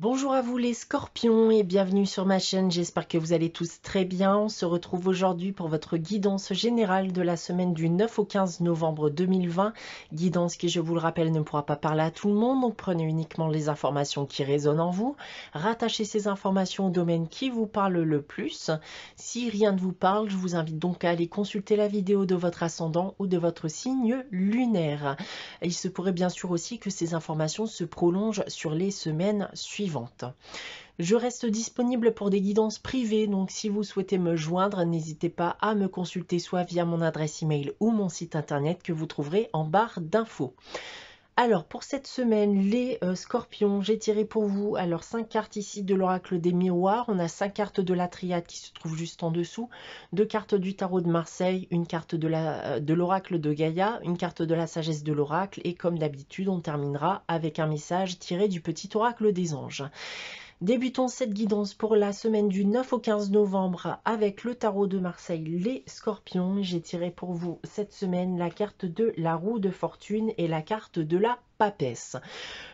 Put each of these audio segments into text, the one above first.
Bonjour à vous les scorpions et bienvenue sur ma chaîne, j'espère que vous allez tous très bien. On se retrouve aujourd'hui pour votre guidance générale de la semaine du 9 au 15 novembre 2020. Guidance qui, je vous le rappelle, ne pourra pas parler à tout le monde, donc prenez uniquement les informations qui résonnent en vous. Rattachez ces informations au domaine qui vous parle le plus. Si rien ne vous parle, je vous invite donc à aller consulter la vidéo de votre ascendant ou de votre signe lunaire. Il se pourrait bien sûr aussi que ces informations se prolongent sur les semaines suivantes. Je reste disponible pour des guidances privées, donc si vous souhaitez me joindre, n'hésitez pas à me consulter soit via mon adresse email ou mon site internet que vous trouverez en barre d'infos. Alors pour cette semaine, les scorpions, j'ai tiré pour vous 5 cartes ici de l'oracle des miroirs. On a 5 cartes de la triade qui se trouvent juste en dessous, 2 cartes du tarot de Marseille, une carte de l'oracle de Gaïa, une carte de la sagesse de l'oracle et comme d'habitude on terminera avec un message tiré du petit oracle des anges. Débutons cette guidance pour la semaine du 9 au 15 novembre avec le tarot de Marseille, les scorpions. J'ai tiré pour vous cette semaine la carte de la roue de fortune et la carte de la papesse.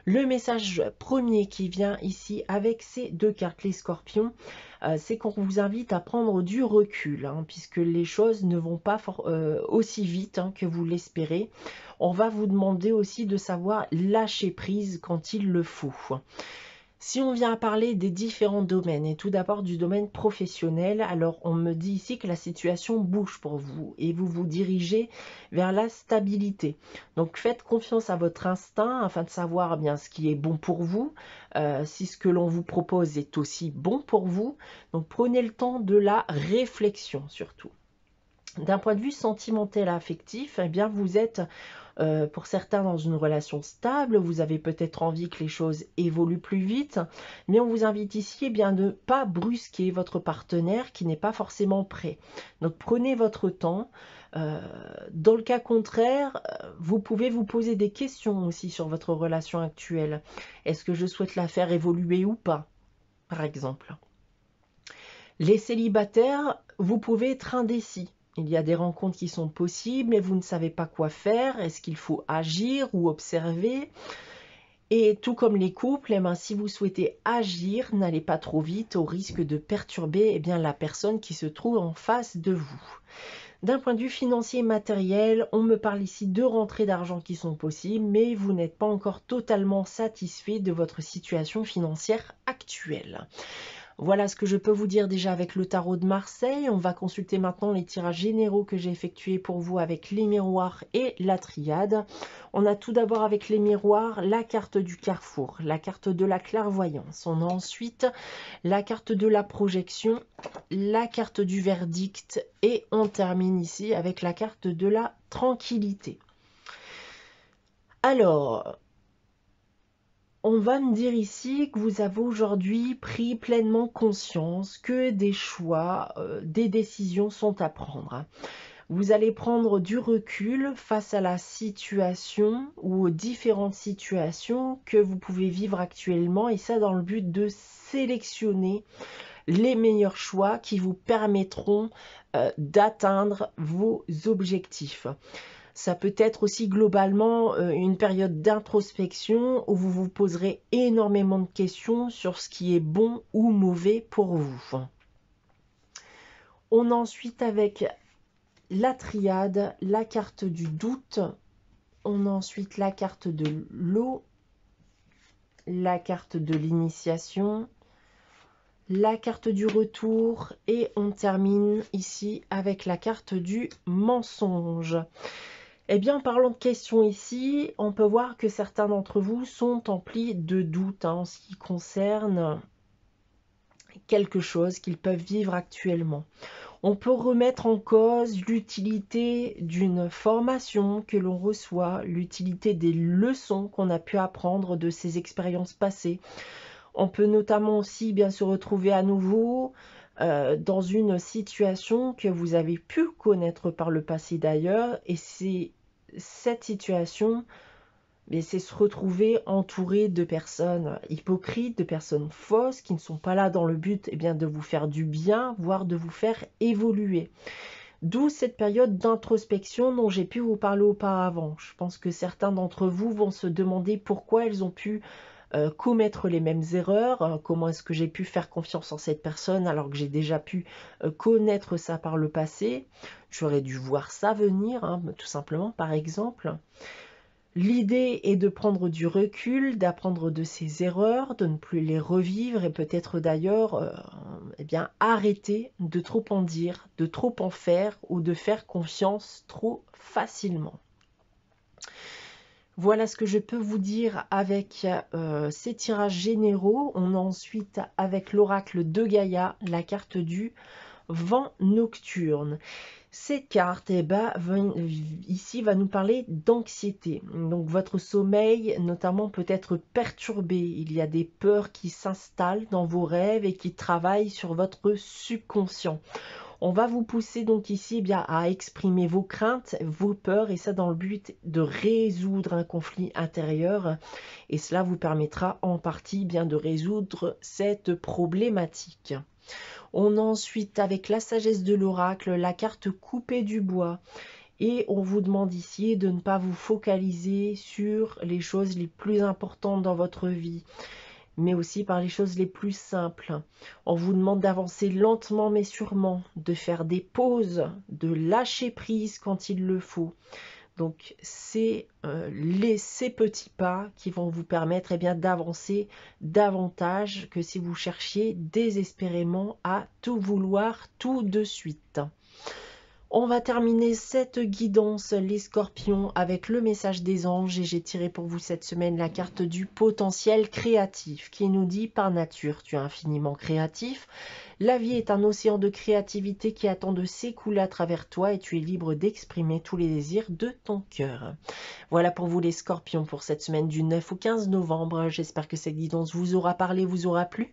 Le message premier qui vient ici avec ces deux cartes, les scorpions, c'est qu'on vous invite à prendre du recul, puisque les choses ne vont pas aussi vite que vous l'espérez. On va vous demander aussi de savoir lâcher prise quand il le faut. Si on vient à parler des différents domaines, et tout d'abord du domaine professionnel, alors on me dit ici que la situation bouge pour vous et vous vous dirigez vers la stabilité. Donc faites confiance à votre instinct afin de savoir bien ce qui est bon pour vous, si ce que l'on vous propose est aussi bon pour vous. Donc prenez le temps de la réflexion surtout. D'un point de vue sentimental affectif, eh bien vous êtes pour certains dans une relation stable, vous avez peut-être envie que les choses évoluent plus vite, mais on vous invite ici de ne pas brusquer votre partenaire qui n'est pas forcément prêt. Donc prenez votre temps. Dans le cas contraire, vous pouvez vous poser des questions aussi sur votre relation actuelle. Est-ce que je souhaite la faire évoluer ou pas, par exemple? Les célibataires, vous pouvez être indécis. Il y a des rencontres qui sont possibles, mais vous ne savez pas quoi faire. Est-ce qu'il faut agir ou observer? Et tout comme les couples, si vous souhaitez agir, n'allez pas trop vite au risque de perturber la personne qui se trouve en face de vous. D'un point de vue financier et matériel, on me parle ici de rentrées d'argent qui sont possibles, mais vous n'êtes pas encore totalement satisfait de votre situation financière actuelle. Voilà ce que je peux vous dire déjà avec le tarot de Marseille. On va consulter maintenant les tirages généraux que j'ai effectués pour vous avec les miroirs et la triade. On a tout d'abord avec les miroirs la carte du carrefour, la carte de la clairvoyance. On a ensuite la carte de la projection, la carte du verdict et on termine ici avec la carte de la tranquillité. Alors, on va me dire ici que vous avez aujourd'hui pris pleinement conscience que des choix, des décisions sont à prendre. Vous allez prendre du recul face à la situation ou aux différentes situations que vous pouvez vivre actuellement et ça dans le but de sélectionner les meilleurs choix qui vous permettront d'atteindre vos objectifs. Ça peut être aussi globalement une période d'introspection où vous vous poserez énormément de questions sur ce qui est bon ou mauvais pour vous. On a ensuite avec la triade, la carte du doute. On a ensuite la carte de l'eau, la carte de l'initiation, la carte du retour et on termine ici avec la carte du mensonge. Eh bien, en parlant de questions ici, on peut voir que certains d'entre vous sont emplis de doutes en ce qui concerne quelque chose qu'ils peuvent vivre actuellement. On peut remettre en cause l'utilité d'une formation que l'on reçoit, l'utilité des leçons qu'on a pu apprendre de ces expériences passées. On peut notamment aussi bien se retrouver à nouveau dans une situation que vous avez pu connaître par le passé d'ailleurs, et c'est cette situation, c'est se retrouver entouré de personnes hypocrites, de personnes fausses qui ne sont pas là dans le but de vous faire du bien, voire de vous faire évoluer. D'où cette période d'introspection dont j'ai pu vous parler auparavant. Je pense que certains d'entre vous vont se demander pourquoi ils ont pu commettre les mêmes erreurs. Comment est-ce que j'ai pu faire confiance en cette personne alors que j'ai déjà pu connaître ça par le passé? J'aurais dû voir ça venir, hein, tout simplement, par exemple. L'idée est de prendre du recul, d'apprendre de ses erreurs, de ne plus les revivre et peut-être d'ailleurs eh bien, arrêter de trop en dire, de trop en faire ou de faire confiance trop facilement. Voilà ce que je peux vous dire avec ces tirages généraux. On a ensuite avec l'oracle de Gaïa, la carte du vent nocturne. Cette carte ici va nous parler d'anxiété. Donc votre sommeil notamment peut être perturbé. Il y a des peurs qui s'installent dans vos rêves et qui travaillent sur votre subconscient. On va vous pousser donc ici à exprimer vos craintes, vos peurs, et ça dans le but de résoudre un conflit intérieur. Et cela vous permettra en partie de résoudre cette problématique. On a ensuite, avec la sagesse de l'oracle, la carte coupée du bois. Et on vous demande ici de ne pas vous focaliser sur les choses les plus importantes dans votre vie, mais aussi par les choses les plus simples. On vous demande d'avancer lentement mais sûrement, de faire des pauses, de lâcher prise quand il le faut. Donc c'est ces petits pas qui vont vous permettre d'avancer davantage que si vous cherchiez désespérément à tout vouloir tout de suite. On va terminer cette guidance, les scorpions, avec le message des anges. Et j'ai tiré pour vous cette semaine la carte du potentiel créatif qui nous dit: par nature, tu es infiniment créatif. La vie est un océan de créativité qui attend de s'écouler à travers toi et tu es libre d'exprimer tous les désirs de ton cœur. Voilà pour vous les scorpions pour cette semaine du 9 au 15 novembre. J'espère que cette guidance vous aura parlé, vous aura plu.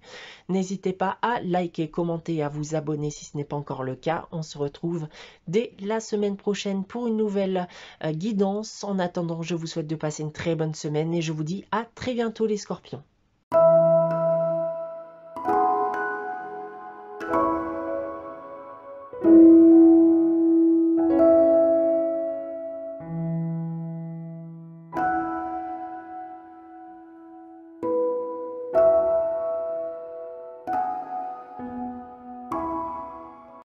N'hésitez pas à liker, commenter et à vous abonner si ce n'est pas encore le cas. On se retrouve dès la semaine prochaine pour une nouvelle guidance. En attendant, je vous souhaite de passer une très bonne semaine et je vous dis à très bientôt les scorpions.